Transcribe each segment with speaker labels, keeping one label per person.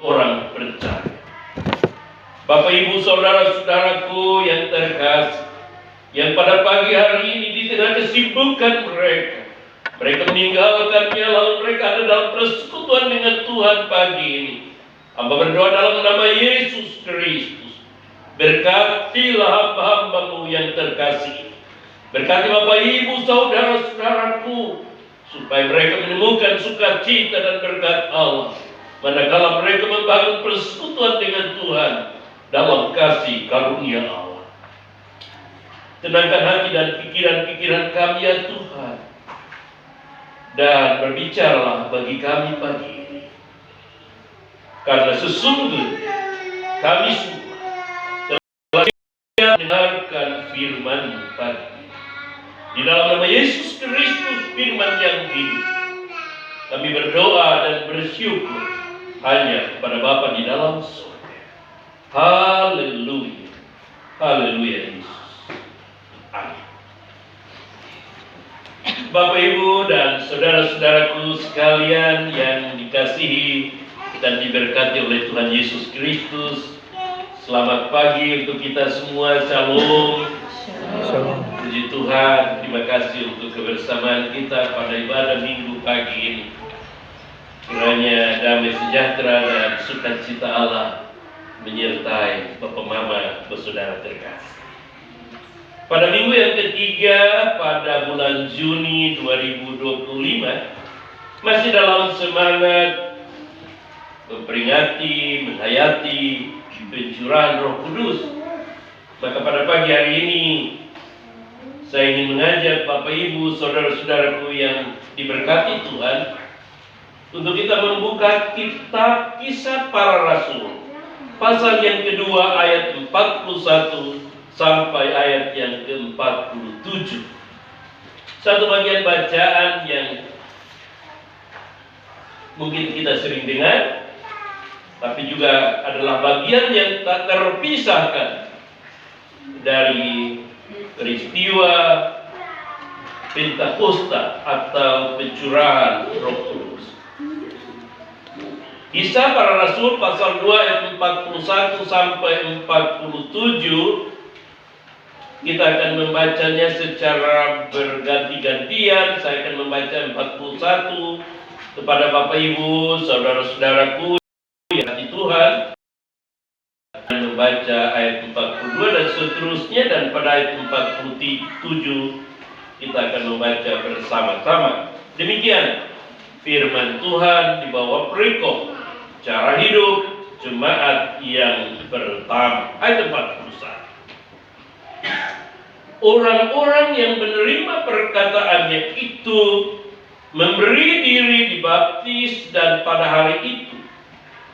Speaker 1: orang percaya. Bapak, Ibu, saudara-saudaraku yang terkasih, yang pada pagi hari ini di tengah kesibukan mereka meninggalkannya, lalu mereka ada dalam persekutuan dengan Tuhan pagi ini. Hamba berdoa dalam nama Yesus Kristus, berkatilah hamba-hambamu yang terkasih. Berkati Bapak, Ibu, saudara-saudaraku, supaya mereka menemukan sukacita dan berkat Allah manakala mereka membangun persekutuan dengan Tuhan dalam kasih karunia Allah. Tenangkan hati dan pikiran-pikiran kami ya Tuhan, dan berbicaralah bagi kami pagi ini, karena sesungguhnya kami semua telah mendengarkan firman pagi ini. Di dalam nama Yesus Kristus, firman yang hidup, kami berdoa dan bersyukur hanya kepada Bapa di dalam surga. Haleluya, haleluya Yesus. Amin. Bapak, Ibu, dan saudara-saudaraku sekalian yang dikasihi dan diberkati oleh Tuhan Yesus Kristus, selamat pagi untuk kita semua. Shalom.
Speaker 2: Shalom.
Speaker 1: Puji Tuhan, terima kasih untuk kebersamaan kita pada ibadah minggu pagi ini. Kiranya damai sejahtera dan sukacita Allah menyertai Bapak, Mama, saudara terkasih. Pada minggu yang ketiga pada bulan Juni 2025, masih dalam semangat memperingati, menghayati pencurahan Roh Kudus, maka pada pagi hari ini saya ingin mengajak Bapak, Ibu, saudara-saudaraku yang diberkati Tuhan untuk kita membuka kitab Kisah Para Rasul, pasal yang kedua ayat 41 sampai ayat yang ke-47. Satu bagian bacaan yang mungkin kita sering dengar, tapi juga adalah bagian yang tak terpisahkan dari peristiwa Pentakosta atau pencurahan Roh Kudus. Kisah Para Rasul pasal 2 ayat 41 sampai 47. Kita akan membacanya secara berganti-gantian. Saya akan membaca 41 kepada Bapak, Ibu, saudara-saudaraku yang di Tuhan, dan membaca ayat 42 dan seterusnya, dan pada ayat 47 kita akan membaca bersama-sama. Demikian firman Tuhan di bawah perikop cara hidup jemaat yang pertama, ayat 41. Orang-orang yang menerima perkataannya itu memberi diri dibaptis, dan pada hari itu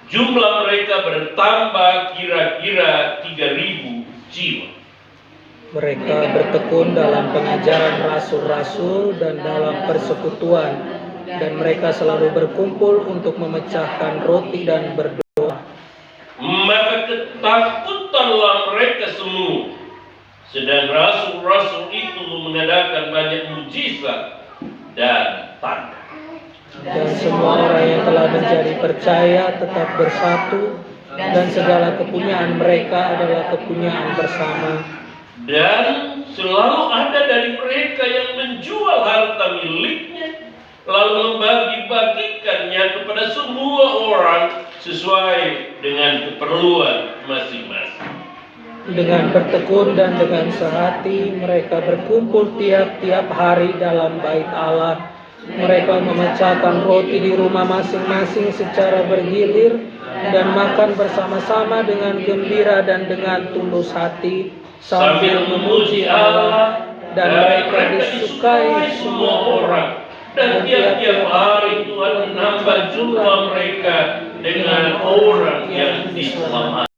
Speaker 1: jumlah mereka bertambah kira-kira 3.000 jiwa.
Speaker 2: Mereka bertekun dalam pengajaran rasul-rasul dan dalam persekutuan, dan mereka selalu berkumpul untuk memecahkan roti dan berdoa.
Speaker 1: Maka ketakutanlah mereka semua, sedang rasul-rasul itu mengadakan banyak mujizat dan tanda.
Speaker 2: Dan semua orang yang telah menjadi percaya tetap bersatu, dan segala kepunyaan mereka adalah kepunyaan bersama.
Speaker 1: Dan selalu ada dari mereka yang menjual harta miliknya, lalu membagi-bagikannya kepada semua orang sesuai dengan keperluan masing-masing.
Speaker 2: Dengan bertekun dan dengan sehati mereka berkumpul tiap-tiap hari dalam bait Allah. Mereka memecahkan roti di rumah masing-masing secara bergilir, dan makan bersama-sama dengan gembira dan dengan tulus hati sambil memuji Allah, dan mereka disukai semua orang.
Speaker 1: Dan tiap-tiap hari Tuhan menambah jumlah mereka dengan orang yang diselamatkan.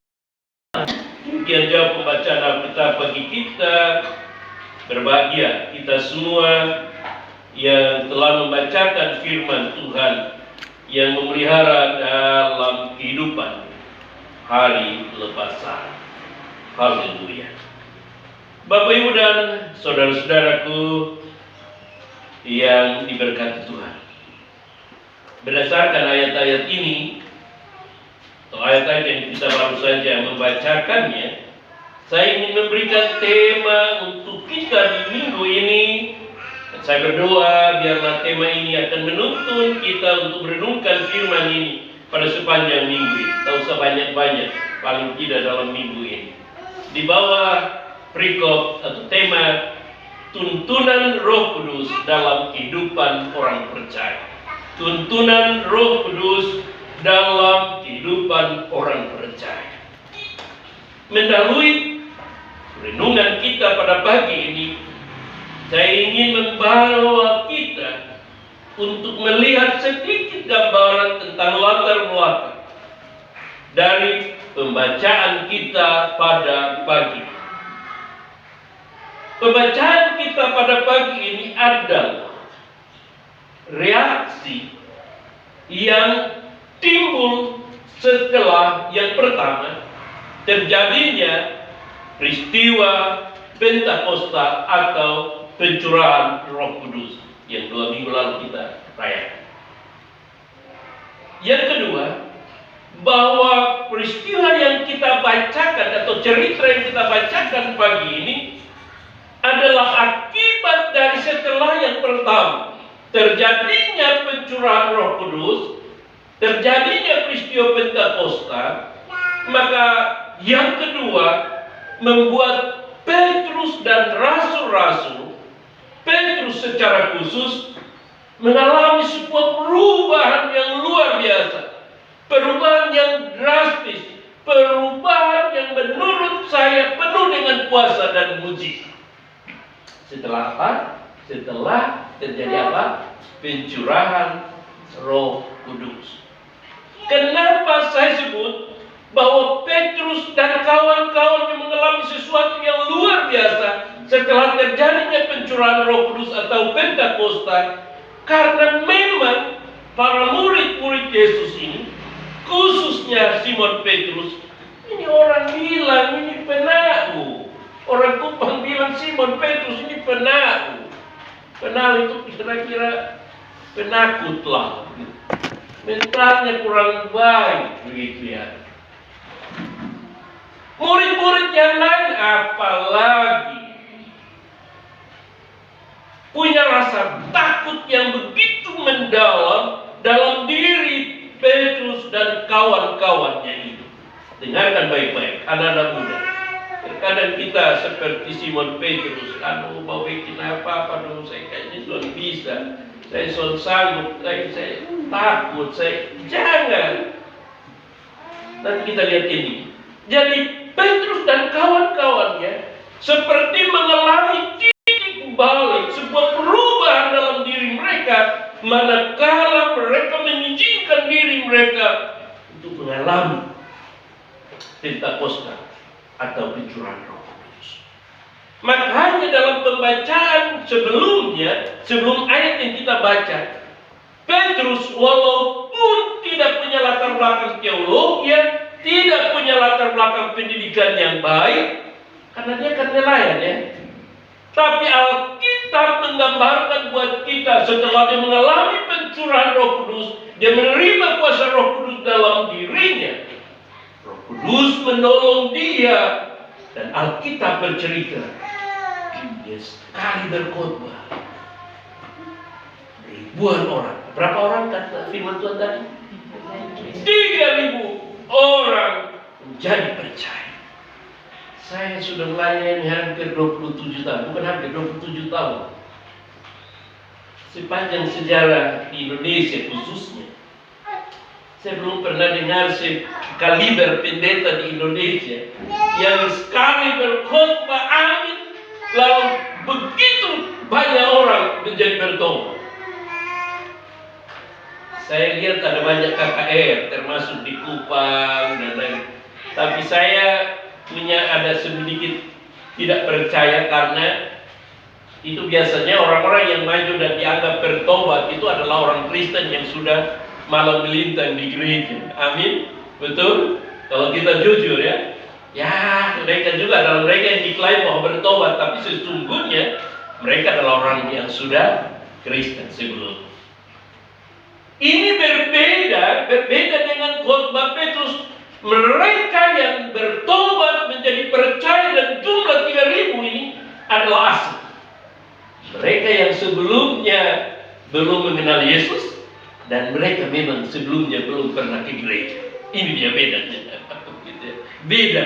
Speaker 1: Demikian jauh pembacaan Alkitab bagi kita. Berbahagia kita semua yang telah membacakan firman Tuhan yang memelihara dalam kehidupan hari lepas hari. Haleluya. Bapak, Ibu, dan saudara-saudaraku yang diberkati Tuhan, berdasarkan ayat-ayat ini ayat-ayat yang kita baru saja membacakannya, saya ingin memberikan tema untuk kita di minggu ini. Dan saya berdoa biarlah tema ini akan menuntun kita untuk merenungkan firman ini pada sepanjang minggu ini. Tak usah banyak-banyak, paling tidak dalam minggu ini. Di bawah perikop atau tema tuntunan Roh Kudus dalam kehidupan orang percaya. Tuntunan Roh Kudus dalam kehidupan orang percaya. Mendahului renungan kita pada pagi ini, saya ingin membawa kita untuk melihat sedikit gambaran tentang latar belakang dari pembacaan kita pada pagi. Pembacaan kita pada pagi ini adalah reaksi yang timbul setelah yang pertama terjadinya peristiwa Pentakosta atau pencurahan Roh Kudus yang 2 minggu lalu kita rayakan. Yang kedua, bahwa peristiwa yang kita bacakan atau cerita yang kita bacakan pagi ini adalah akibat dari setelah yang pertama terjadinya pencurahan Roh Kudus, terjadinya peristiwa Pentakosta. Maka yang kedua membuat Petrus dan rasul-rasul, Petrus secara khusus mengalami sebuah perubahan yang luar biasa, perubahan yang drastis, perubahan yang menurut saya penuh dengan kuasa dan mujizat. Setelah apa? Setelah terjadi apa? Pencurahan Roh Kudus. Kenapa saya sebut bahwa Petrus dan kawan-kawan yang mengalami sesuatu yang luar biasa setelah terjadinya pencurahan Roh Kudus atau Pentakosta? Karena memang para murid-murid Yesus ini, khususnya Simon Petrus, ini orang bilang ini penahu. Orang Kupang bilang Simon Petrus ini penahu. Penahu itu kira-kira penakut lah. Mentalnya kurang baik begitu ya. Murid-murid yang lain apalagi punya rasa takut yang begitu mendalam dalam diri Petrus dan kawan-kawannya itu. Dengarkan baik-baik, anak-anak muda. Terkadang kita seperti Simon Petrus, mau bikin apa-apa dong, saya kayaknya belum bisa. Saya sanggup, saya takut, jangan. Nanti kita lihat ini. Jadi Petrus dan kawan-kawannya seperti mengalami titik balik, sebuah perubahan dalam diri mereka manakala mereka mengizinkan diri mereka untuk mengalami Pentakosta atau pencurahan Roh Kudus. Makanya dalam pembacaan sebelumnya, sebelum ayat yang kita baca, Petrus walaupun tidak punya latar belakang teologi, tidak punya latar belakang pendidikan yang baik, karena dia kan nelayan ya. Tapi Alkitab menggambarkan buat kita setelah dia mengalami pencurahan Roh Kudus, dia menerima kuasa Roh Kudus dalam dirinya. Roh Kudus menolong dia, dan Alkitab bercerita dia sekali berkhotbah ribuan orang. Berapa orang kata firman Tuhan tadi? 3.000 orang menjadi percaya. Saya sudah melayani hampir 27 tahun, bukan hampir 27 tahun. Sepanjang sejarah di Indonesia khususnya, saya belum pernah dengar sekaliber pendeta di Indonesia yang sekali berkhotbah amin, lalu begitu banyak orang menjadi bertobat. Saya lihat ada banyak KKR, termasuk di Kupang dan lain. Tapi saya punya ada sedikit tidak percaya karena itu biasanya orang-orang yang maju dan dianggap bertobat itu adalah orang Kristen yang sudah malam melintang di gereja. Amin, betul? Kalau kita jujur ya, mereka juga adalah mereka yang diklaim bahwa bertobat, tapi sesungguhnya mereka adalah orang yang sudah Kristen sebelum. Ini berbeda dengan khotbah Petrus Mereka yang bertobat menjadi percaya dan jumlah 3.000 ini adalah asli. Mereka yang sebelumnya belum mengenal Yesus dan mereka memang sebelumnya belum pernah ke gereja. Ini dia bedanya. Beda.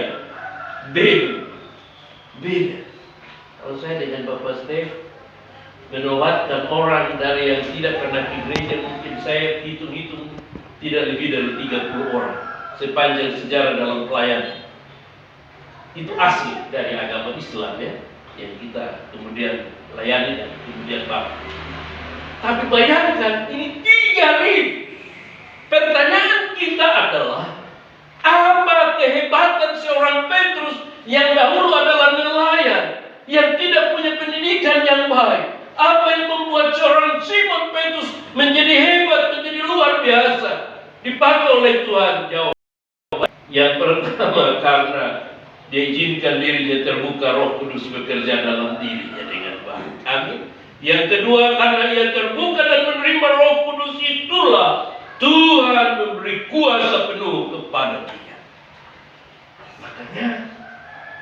Speaker 1: Kalau saya dengan Bapak Steve menobatkan orang dari yang tidak pernah ke gereja, mungkin saya hitung-hitung tidak lebih dari 30 orang sepanjang sejarah dalam pelayanan. Itu asli dari agama Islam ya, yang kita kemudian layani dan kemudian baptis. Tapi bayangkan ini 3.000. Pertanyaan kita adalah, apa kehebatan seorang Petrus yang dahulu adalah nelayan, yang tidak punya pendidikan yang baik? Apa yang membuat seorang Simon Petrus menjadi hebat, menjadi luar biasa? Dipakai oleh Tuhan. Jawab. Yang pertama, karena dia izinkan dirinya terbuka, Roh Kudus bekerja dalam dirinya dengan baik. Amin. Yang kedua, karena ia terbuka dan menerima Roh Kudus, itulah Tuhan memberi kuasa penuh kepada dia. Makanya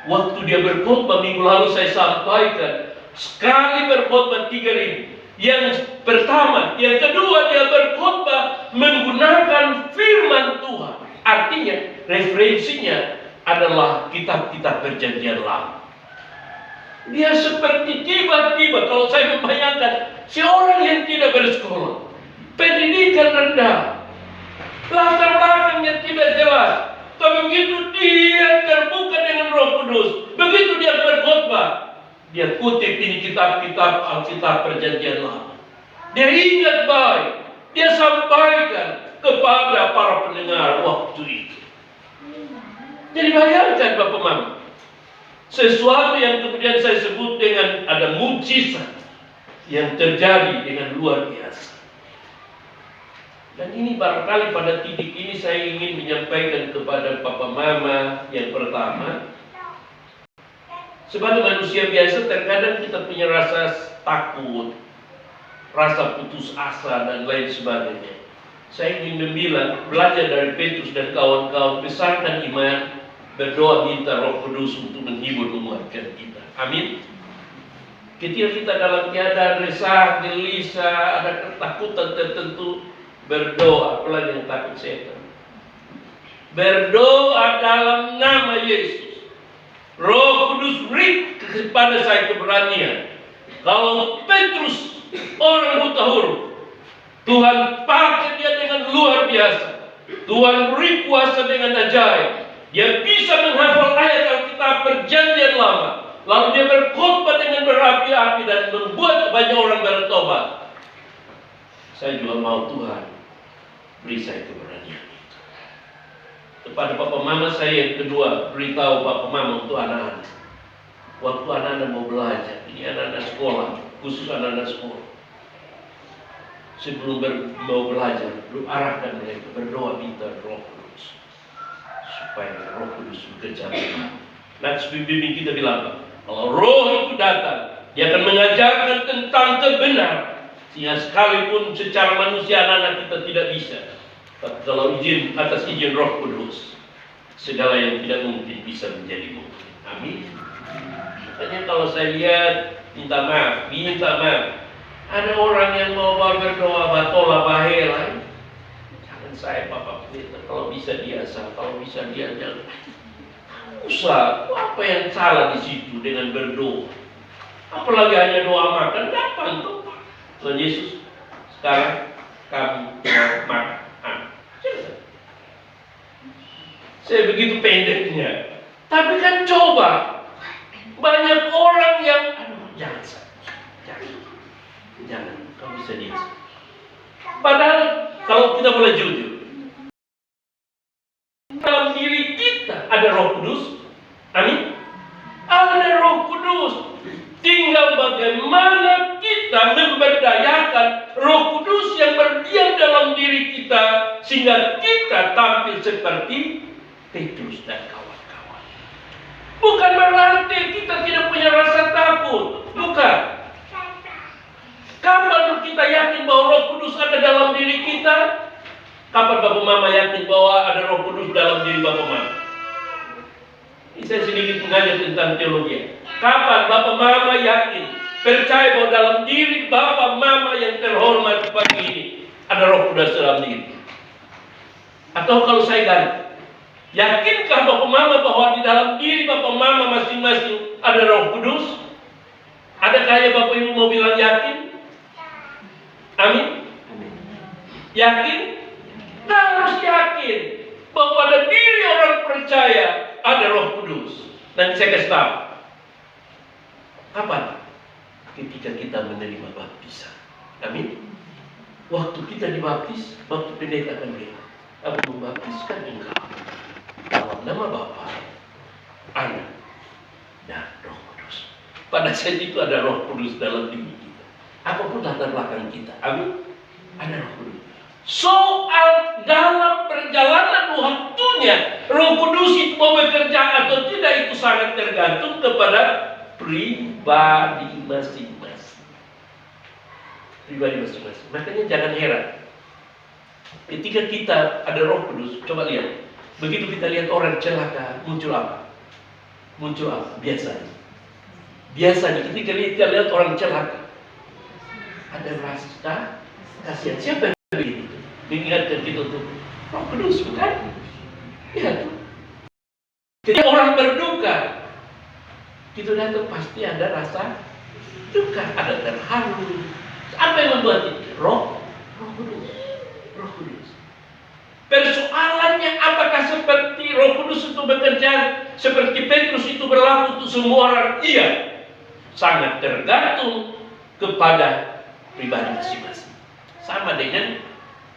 Speaker 1: waktu dia berkhotbah minggu lalu saya sampaikan, sekali berkhotbah 3.000. Yang pertama, yang kedua dia berkhotbah menggunakan firman Tuhan. Artinya referensinya adalah kitab-kitab perjanjian lama. Dia seperti tiba-tiba, kalau saya membayangkan seorang yang tidak bersekolah, pendidikan rendah, latar belakangnya tidak jelas, tapi begitu dia terbuka dengan Roh Kudus, begitu dia berkhotbah, dia kutip ini kitab-kitab Alkitab perjanjian lama. Dia ingat baik, dia sampaikan kepada para pendengar waktu itu. Jadi bayangkan Bapak Mama, sesuatu yang kemudian saya sebut dengan ada mujizat yang terjadi dengan luar biasa. Dan ini barangkali pada titik ini saya ingin menyampaikan kepada Papa Mama yang pertama, sebagai manusia biasa terkadang kita punya rasa takut, rasa putus asa dan lain sebagainya. Saya ingin membilang, belajar dari Petrus dan kawan-kawan, besarkan iman, berdoa minta Roh Kudus untuk menghibur menguatkan kita. Amin. Ketika kita dalam keadaan resah, gelisah, ada ketakutan tertentu, berdoa, apalagi yang takut setan. Berdoa dalam nama Yesus. Roh Kudus beri kepada saya keberanian. Kalau Petrus orang buta huruf, Tuhan pakai dia dengan luar biasa. Tuhan beri kuasa dengan ajaib. Dia bisa menghafal ayat Alkitab perjanjian lama. Lalu dia berkhotbah dengan berapi-api dan membuat banyak orang bertobat. Saya juga mau Tuhan beri saya keberanian. Kepada Papa Mama saya yang kedua, beritahu Papa Mama untuk anak-anak. Waktu anak-anak mau belajar, ini anak-anak sekolah, khusus anak-anak sekolah. Sebelum mau belajar, arahkan mereka berdoa minta Roh Kudus supaya Roh Kudus bekerja. Nanti bimbing kita bilang, kalau Roh itu datang, dia akan mengajarkan tentang kebenaran. Sehingga sekalipun secara manusia anak-anak kita tidak bisa, tapi kalau atas izin Roh Kudus, segala yang tidak mungkin bisa menjadi mungkin. Amin. Makanya kalau saya lihat, minta maaf. Ada orang yang mau berdoa batola bahela. Jangan saya Bapak Pendeta, kalau bisa dia asal, kalau bisa dia jangan. Usah, apa yang salah di situ dengan berdoa? Apalagi hanya doa makan, gampang tuh. Tuhan Yesus, sekarang kamu makan. Saya begitu pendeknya. Tapi kan coba, banyak orang yang, jangan, kamu bisa diam. Padahal kalau kita boleh jujur, dalam diri kita ada Roh Kudus. Amin. Ada Roh Kudus. Tinggal bagaimana kita memberdayakan Roh Kudus yang berdiam dalam diri kita sehingga kita tampil seperti Petrus dan kawan-kawan. Bukan berarti kita tidak punya rasa takut. Bukan. Kapan kita yakin bahwa Roh Kudus ada dalam diri kita? Kapan Bapak Mama yakin bahwa ada Roh Kudus dalam diri Bapak Mama? Ini saya sedikit mengajar tentang teologi. Kapan Bapak Mama yakin, percaya bahwa dalam diri Bapak Mama yang terhormat pagi ini ada Roh Kudus dalam diri? Atau kalau saya ganti, yakinkah Bapak Mama bahwa di dalam diri Bapak Mama masing-masing ada Roh Kudus? Adakah ya Bapak Ibu mau bilang yakin? Amin? Yakin? Harus yakin bahwa pada diri orang percaya ada Roh Kudus. Dan saya kasih tahu. Kapan? Ketika kita menerima baptisan. Amin? Waktu kita dibaptis, waktu pendeta akan bilang, aku membaptiskan engkau dalam nama Bapa, Anak, dan Roh Kudus. Pada saat itu ada Roh Kudus dalam diri kita. Apapun latar belakang kita. Amin? Ada Roh Kudus. Soal dalam perjalanan waktunya Roh Kudus itu mau bekerja atau tidak itu sangat tergantung kepada pribadi masing-masing. Pribadi masing-masing. Makanya jangan heran ketika kita ada Roh Kudus. Coba lihat, begitu kita lihat orang celaka, muncul apa? Muncul apa? Biasanya ketika kita lihat orang celaka, ada rasa kasihan. Siapa yang begini? Mengingatkan kita untuk Roh Kudus, bukan? Ya. Ketika orang berduka, kita datang pasti ada rasa duka, ada terharu. Apa yang membuat itu? Roh Kudus. Persoalannya apakah seperti Roh Kudus itu bekerja seperti Petrus itu berlaku untuk semua orang? Iya. Sangat tergantung kepada pribadi masing-masing. Sama dengan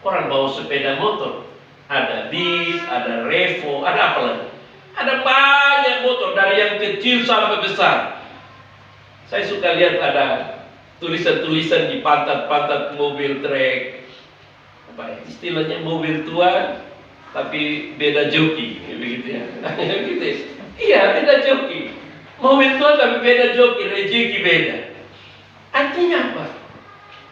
Speaker 1: orang bawa sepeda motor, ada Beat, ada Revo, ada apa lagi? Ada banyak motor dari yang kecil sampai besar. Saya suka lihat ada tulisan-tulisan di pantat-pantat mobil trek. Apa ya? Istilahnya mobil tua, tapi beda joki, begitu ya. Gitu ya. Iya, beda joki. Mobil tua tapi beda joki, rezeki beda. Artinya apa?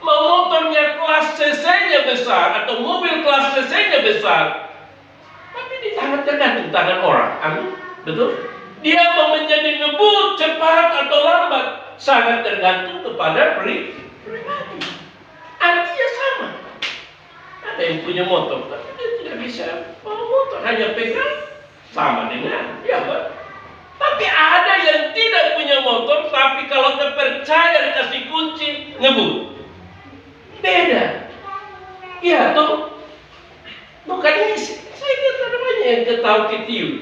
Speaker 1: Mau motornya kelas cc-nya besar atau mobil kelas cc-nya besar, tapi di tangan tergantung tangan orang. Amin. Betul? Dia mau menjadi ngebut cepat atau lambat sangat tergantung kepada pribadi. Artinya sama. Ada yang punya motor, tapi dia tidak bisa bawa motor, hanya pegang. Sama dengan ya, Pak. Tapi ada yang tidak punya motor, tapi kalau terpercaya dikasih kunci ngebut. Beda. Iya tuh. Bukan ini. Saya lihat ada banyak yang ketahu-ketiup.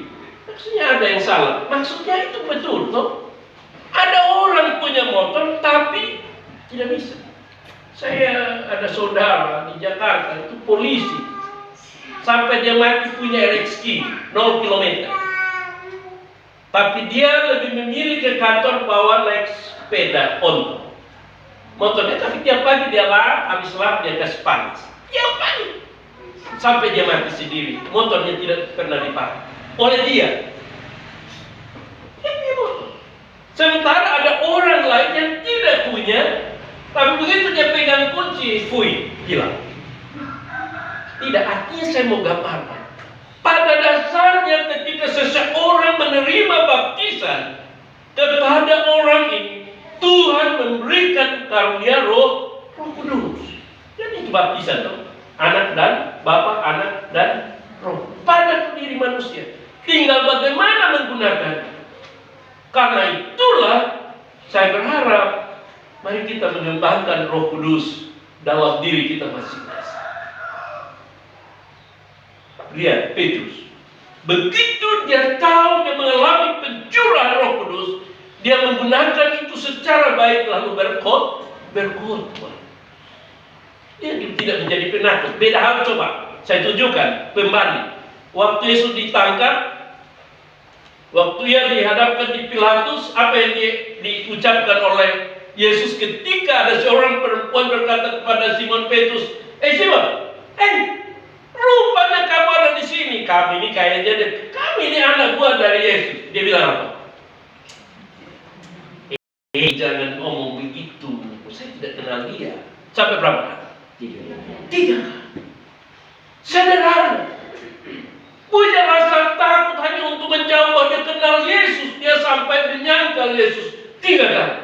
Speaker 1: Maksudnya ada yang salah. Maksudnya itu betul tuh. Ada orang punya motor tapi tidak bisa. Saya ada saudara di Jakarta itu polisi. Sampai dia mati punya RX-Key 0 km. Tapi dia lebih memilih ke kantor bawa naik sepeda onto. Motornya tapi tiap pagi dia lap, habis lap dia kasih panas. Tiap pagi. Sampai dia mati sendiri. Motornya tidak pernah dipakai oleh dia. Dia punya motor. Sementara ada orang lain yang tidak punya, tapi begitu dia pegang kunci, fui, hilang. Tidak, artinya saya mau gambarkan. Pada dasarnya ketika seseorang menerima baptisan kepada orang ini, Tuhan memberikan karunia Roh Kudus. Jadi itu baptisan tuh. Anak dan Bapa, Anak dan Roh pada diri manusia. Tinggal bagaimana menggunakannya. Karena itulah saya berharap mari kita mengembangkan Roh Kudus dalam diri kita masing-masing. Lihat Petrus. Begitu dia tahu dia mengalami pencurahan Roh Kudus, dia menggunakan itu secara baik lalu berkhotbah. Dia tidak menjadi penakut. Beda hal, coba saya tunjukkan kembali. Waktu Yesus ditangkap, waktu ia dihadapkan di Pilatus, apa yang diucapkan oleh Yesus ketika ada seorang perempuan berkata kepada Simon Petrus, Simon, rupanya kamu ada di sini. Kami ini kayaknya kami ini anak buah dari Yesus. Dia bilang apa? Jangan ngomong begitu. Saya tidak kenal dia. Sampai berapa kali? 3 kali. Sederhana. Punya rasa takut hanya untuk menjawab dia kenal Yesus. Dia sampai menyangkal Yesus 3 kali.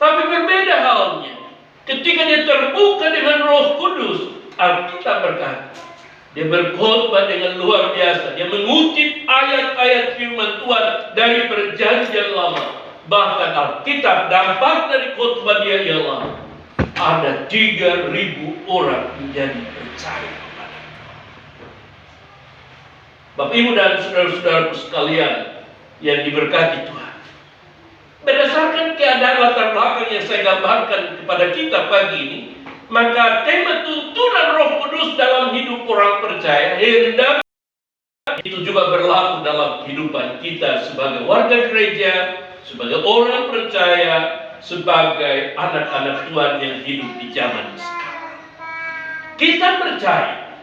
Speaker 1: Tapi berbeda halnya ketika dia terbuka dengan Roh Kudus. Alkitab berkata, dia berkhotbah dengan luar biasa. Dia mengutip ayat-ayat firman Tuhan dari perjanjian lama. Bahkan Alkitab, dampak dari khotbah dia ialah ada 3.000 orang menjadi percaya. Bapak Ibu dan saudara-saudaraku sekalian yang diberkati Tuhan. Berdasarkan keadaan latar belakang yang saya gambarkan kepada kita pagi ini, maka tema tuntunan Roh Kudus dalam hidup orang percaya hendak itu juga berlaku dalam kehidupan kita sebagai warga gereja, sebagai orang percaya, sebagai anak-anak Tuhan yang hidup di zaman sekarang. Kita percaya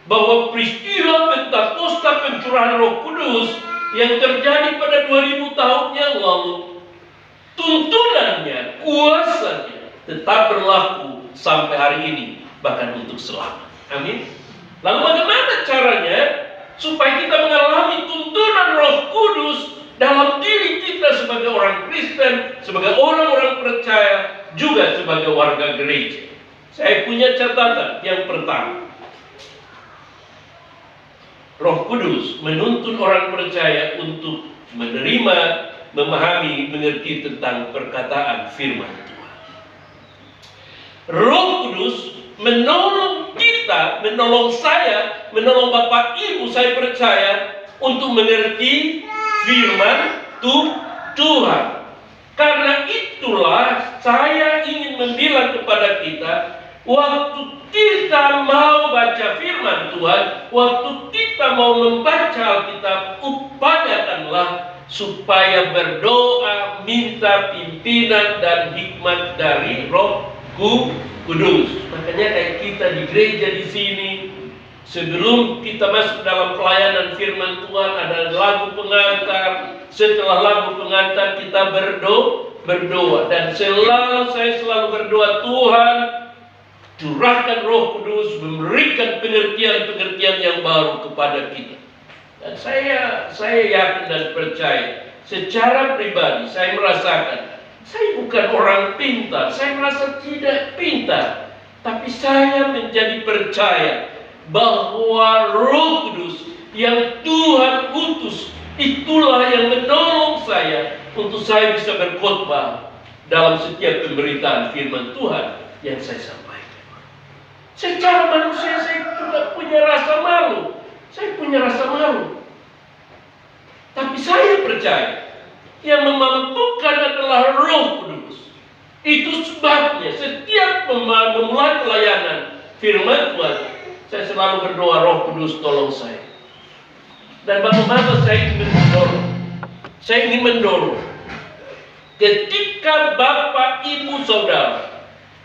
Speaker 1: bahwa peristiwa Pentakosta pencurahan Roh Kudus yang terjadi pada 2000 tahun yang lalu, tuntunannya, kuasanya tetap berlaku sampai hari ini, bahkan untuk selamanya. Amin. Lalu bagaimana caranya supaya kita mengalami tuntunan Roh Kudus dalam diri kita sebagai orang Kristen, sebagai orang-orang percaya, juga sebagai warga gereja? Saya punya catatan yang pertama. Roh Kudus menuntun orang percaya untuk menerima, memahami, mengerti tentang perkataan firman Tuhan. Roh Kudus menolong kita, menolong saya, menolong Bapak Ibu, saya percaya, untuk mengerti firman Tuhan. Karena itulah saya ingin membilang kepada kita, waktu kita mau baca firman Tuhan, waktu kita mau membaca Alkitab, upayakanlah supaya berdoa, minta pimpinan dan hikmat dari Roh Kudus. Makanya kayak kita di gereja di sini, sebelum kita masuk dalam pelayanan firman Tuhan ada lagu pengantar. Setelah lagu pengantar kita berdoa, dan saya selalu berdoa, Tuhan curahkan Roh Kudus, memberikan pengertian-pengertian yang baru kepada kita. Dan saya yakin dan percaya, secara pribadi saya merasakan, saya bukan orang pintar, saya merasa tidak pintar, tapi saya menjadi percaya bahwa Roh Kudus yang Tuhan utus, itulah yang menolong saya untuk saya bisa berkhotbah dalam setiap pemberitaan firman Tuhan yang saya sampaikan. Secara manusia saya juga punya rasa malu. Saya punya rasa malu. Tapi saya percaya yang memampukan adalah Roh Kudus. Itu sebabnya setiap memulai pelayanan firman Tuhan, saya selalu berdoa, Roh Kudus tolong saya. Dan bagaimana saya ingin mendorong? Saya ingin mendorong. Ketika Bapak, Ibu, Saudara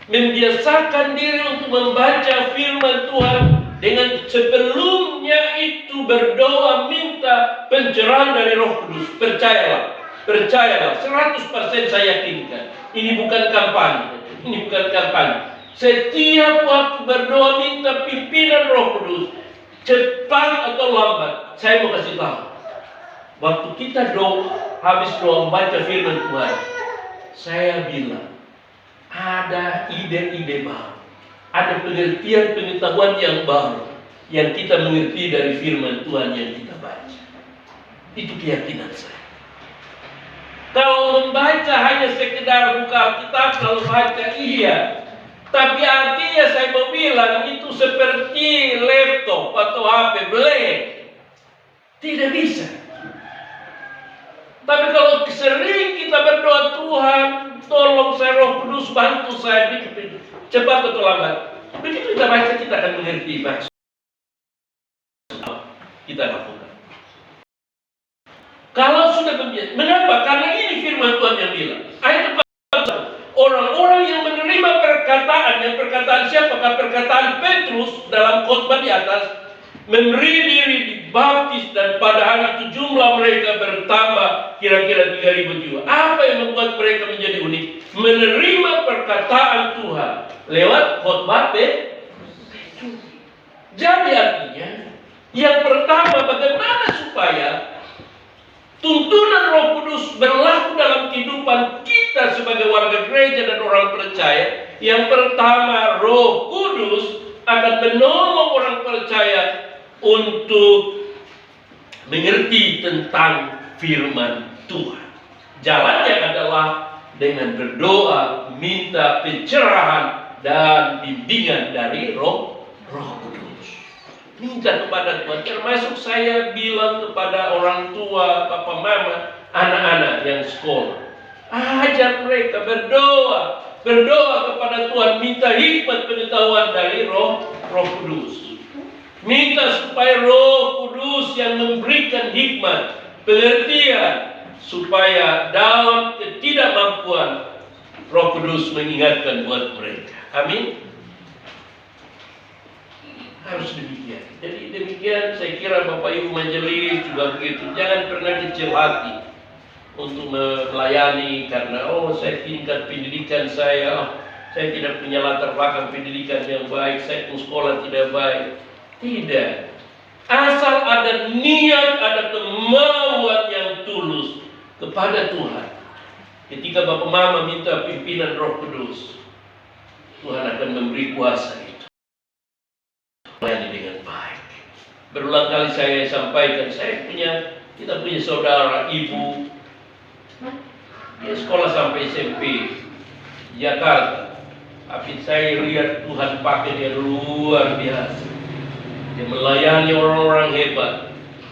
Speaker 1: membiasakan diri untuk membaca firman Tuhan, dengan sebelumnya itu berdoa minta pencerahan dari Roh Kudus, percayalah, 100% saya yakinkan. Ini bukan kampanye, Setiap waktu berdoa minta pimpinan Roh Kudus, cepat atau lambat, saya mau kasih tahu. Waktu kita habis doa membaca firman Tuhan, saya bilang, ada ide-ide baru, ada pengertian-pengetahuan yang baru yang kita mengerti dari firman Tuhan yang kita baca. Itu keyakinan saya. Kalau membaca hanya sekedar buka Alkitab lalu baca, iya. Tapi artinya saya mau bilang itu seperti laptop atau HP blank. Tidak bisa. Tapi kalau sering kita berdoa, Tuhan tolong saya, Roh Kudus bantu saya, cepat atau lambat. Begitu kita baca, kita akan mengerti maksud kita lakukan. Kalau sudah kebiasaan, mengapa? Karena ini firman Tuhan yang bilang. Ayat 4, orang-orang yang menerima perkataan, yang perkataan siapakah? Perkataan Petrus dalam khotbah di atas, memberi diri dibaptis, dan pada hari itu jumlah mereka bertambah kira-kira 3.000 jiwa. Apa yang membuat mereka menjadi unik? Menerima perkataan Tuhan lewat khotbah Petrus. Jadi artinya, yang pertama bagaimana supaya tuntunan Roh Kudus berlaku dalam kehidupan kita sebagai warga gereja dan orang percaya. Yang pertama, Roh Kudus akan menolong orang percaya untuk mengerti tentang firman Tuhan. Jalannya adalah dengan berdoa, minta pencerahan dan bimbingan dari Roh Kudus. Minta kepada Tuhan, termasuk saya bilang kepada orang tua, papa mama, anak-anak yang sekolah. Ajar mereka berdoa kepada Tuhan, minta hikmat pengetahuan dari Roh Kudus. Minta supaya Roh Kudus yang memberikan hikmat, pengertian, supaya dalam ketidakmampuan Roh Kudus mengingatkan buat mereka. Amin. Harus demikian. Jadi demikian saya kira Bapak Ibu majelis juga begitu. Jangan pernah kecil hati untuk melayani karena saya tingkat pendidikan saya tidak punya latar belakang pendidikan yang baik, saya pun sekolah tidak baik. Tidak. Asal ada niat, ada kemauan yang tulus kepada Tuhan. Ketika Bapak Mama minta pimpinan Roh Kudus, Tuhan akan memberi kuasa itu. Melayani dengan baik. Berulang kali saya sampaikan, kita punya saudara, ibu, dia sekolah sampai SMP Jakarta. Tapi saya lihat Tuhan pakai dia luar biasa. Dia melayani orang-orang hebat,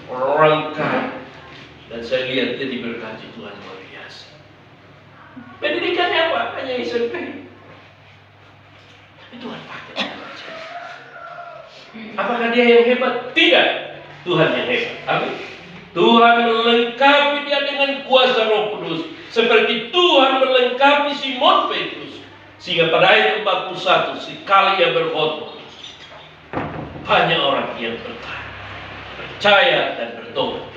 Speaker 1: orang-orang kaya. Dan saya lihat dia diberkati Tuhan luar biasa. Pendidikannya apa? Hanya SMP. Tapi Tuhan pakai dia. Apakah dia yang hebat? Tidak. Tuhan yang hebat. Amin. Tuhan melengkapi dia dengan kuasa Roh Kudus. Seperti Tuhan melengkapi Simon Petrus. Sehingga pada ayat 41, sekali ia berkhotbah, hanya orang yang bertahan, percaya dan bertobat.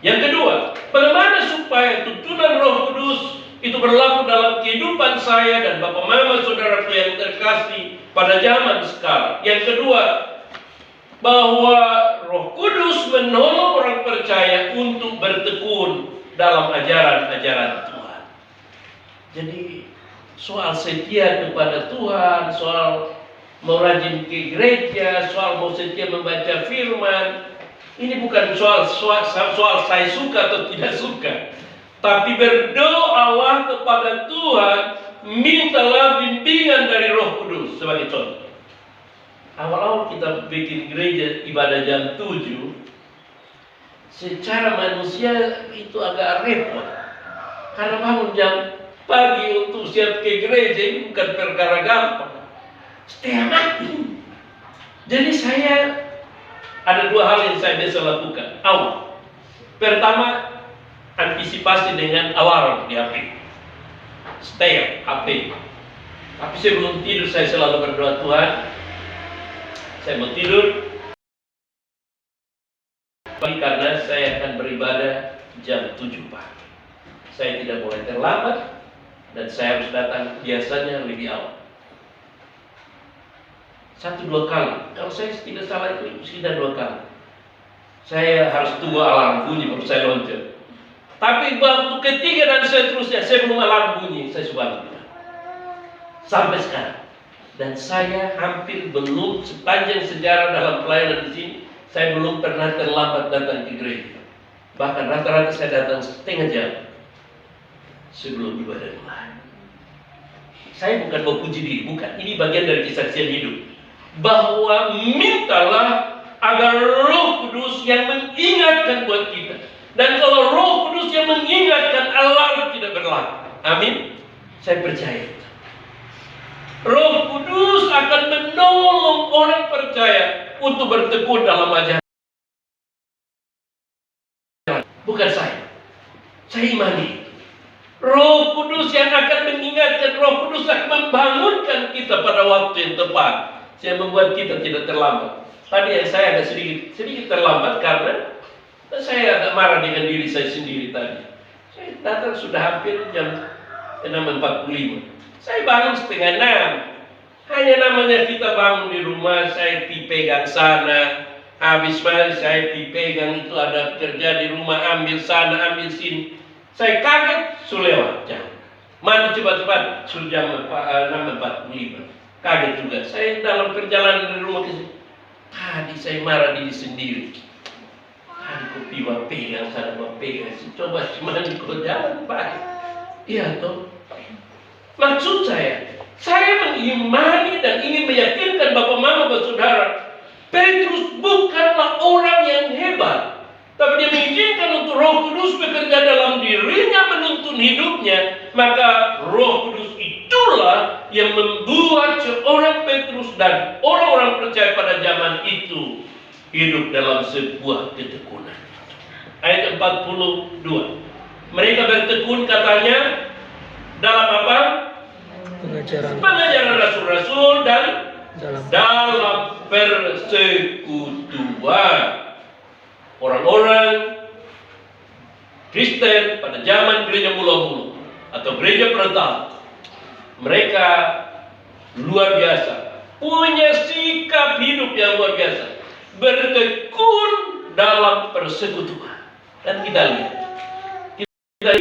Speaker 1: Yang kedua, bagaimana supaya tuntunan Roh Kudus itu berlaku dalam kehidupan saya dan Bapak Mama saudaraku yang terkasih pada zaman sekarang. Yang kedua, bahwa Roh Kudus menolong orang percaya untuk bertekun dalam ajaran-ajaran Tuhan. Jadi soal setia kepada Tuhan, soal mau rajin ke gereja, soal mau setia membaca firman, ini bukan soal saya suka atau tidak suka, tapi berdoalah kepada Tuhan, mintalah bimbingan dari Roh Kudus. Sebagai contoh, awal-awal kita bikin gereja ibadah jam 7, secara manusia itu agak repot, karena bangun jam pagi untuk siap ke gereja ini bukan perkara gampang, setengah mati. Jadi saya ada dua hal yang saya biasa lakukan. Awal, pertama, antisipasi dengan alarm di HP, stay HP. Tapi sebelum tidur saya selalu berdoa, Tuhan, saya mau tidur karena saya akan beribadah jam 7 pagi. Saya tidak boleh terlambat dan saya harus datang biasanya lebih awal. 1-2 kali. Kalau saya tidak salah itu sudah 2 kali. Saya harus tunggu alarm bunyi baru saya loncat. Tapi waktu ketiga dan seterusnya sebelum alarm bunyi saya sudah bangun. Sampai sekarang. Dan saya hampir belum sepanjang sejarah dalam pelayanan di sini, saya belum pernah terlambat datang ke gereja. Bahkan rata-rata saya datang setengah jam sebelum ibadah mulai. Saya bukan mau puji diri, bukan. Ini bagian dari kesaksian hidup. Bahwa mintalah agar Roh Kudus yang mengingatkan buat kita. Dan kalau Roh Kudus yang mengingatkan, alarm tidak berlaku. Amin. Saya percaya itu. Roh Kudus akan menolong orang percaya untuk bertekun dalam ajaran. Bukan saya. Saya imani. Roh Kudus yang akan mengingatkan, Roh Kudus akan membangunkan kita pada waktu yang tepat. Saya membuat kita tidak terlambat. Tadi yang saya agak sedikit terlambat karena saya agak marah dengan diri saya sendiri tadi. Saya datang sudah hampir jam 6.45. Saya bangun setengah 6. Hanya namanya kita bangun di rumah, saya dipegang sana, habis mari saya dipegang, itu ada kerja di rumah, ambil sana, ambil sini. Saya kaget, lewat jam. Mandi cepat-cepat, sudah jam 6.45. Kaget juga, saya dalam perjalanan dari rumah ke sini. Tadi saya marah diri sendiri. Tadi kopi pegang sana, pegang sini. Coba mandi kau jalan pagi. Iya toh. Maksud saya mengimani dan ingin meyakinkan Bapak Mama dan Saudara, Petrus bukanlah orang yang hebat, tapi dia mengizinkan untuk Roh Kudus bekerja dalam dirinya menuntun hidupnya. Maka Roh Kudus itulah yang membuat seorang Petrus dan orang-orang percaya pada zaman itu hidup dalam sebuah ketekunan. Ayat 42. Mereka bertekun katanya dalam apa? Pengajaran rasul-rasul dan dalam persekutuan. Orang-orang Kristen pada zaman gereja mula-mula atau gereja pertama, mereka luar biasa, punya sikap hidup yang luar biasa, bertekun dalam persekutuan. Dan kita lihat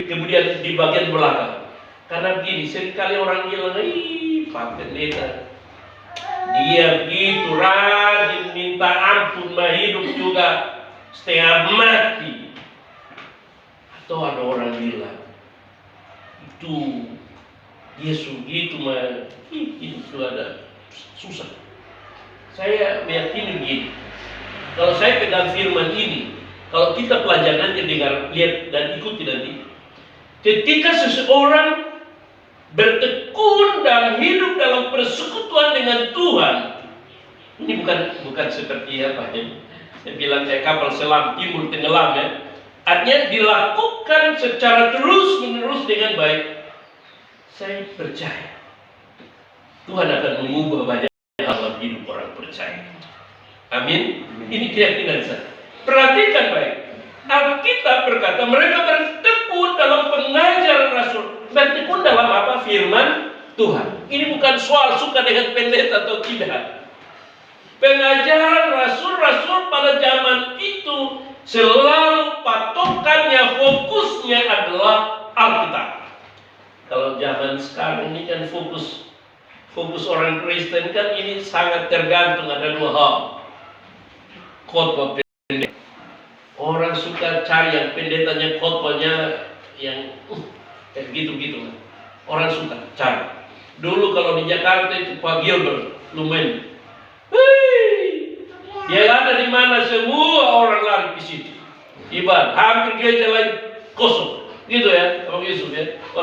Speaker 1: kemudian di bagian belakang. Karena begini, seringkali orang bilang, Pak Pendeta, dia begitu rajin minta ampun, mah hidup juga setengah mati. Atau ada orang bilang, itu dia begitu mah hidup juga ada susah. Saya meyakini begini, kalau saya pegang firman ini, kalau kita pelajarannya dengar, lihat dan ikuti nanti, ketika seseorang bertekun dan hidup dalam persekutuan dengan Tuhan, ini bukan seperti apa ya, saya bilang kayak kapal selam timbul tenggelam ya. Artinya dilakukan secara terus menerus dengan baik. Saya percaya Tuhan akan mengubah banyak hal dalam hidup orang percaya. Amin. Ini keyakinan saya. Perhatikan baik. Alkitab berkata mereka bertekun dalam pengajaran rasul. Bertekun dalam apa? Firman Tuhan. Ini bukan soal suka dengan pendeta atau tidak. Pengajaran rasul-rasul pada zaman itu selalu patokannya, fokusnya adalah Alkitab. Kalau zaman sekarang ini kan fokus orang Kristen kan ini sangat tergantung, ada dua hal. Khotbah pendeta. Orang suka cari yang pendetanya khotbahnya yang kayak gitu-gitu. Orang suka cari. Dulu kalau di Jakarta itu Pak Gilbert lumayan. Dia ada di mana semua orang lari ke situ. Ibadah hampir gereja lain kosong. Gitu ya, Bang Yusuf ya.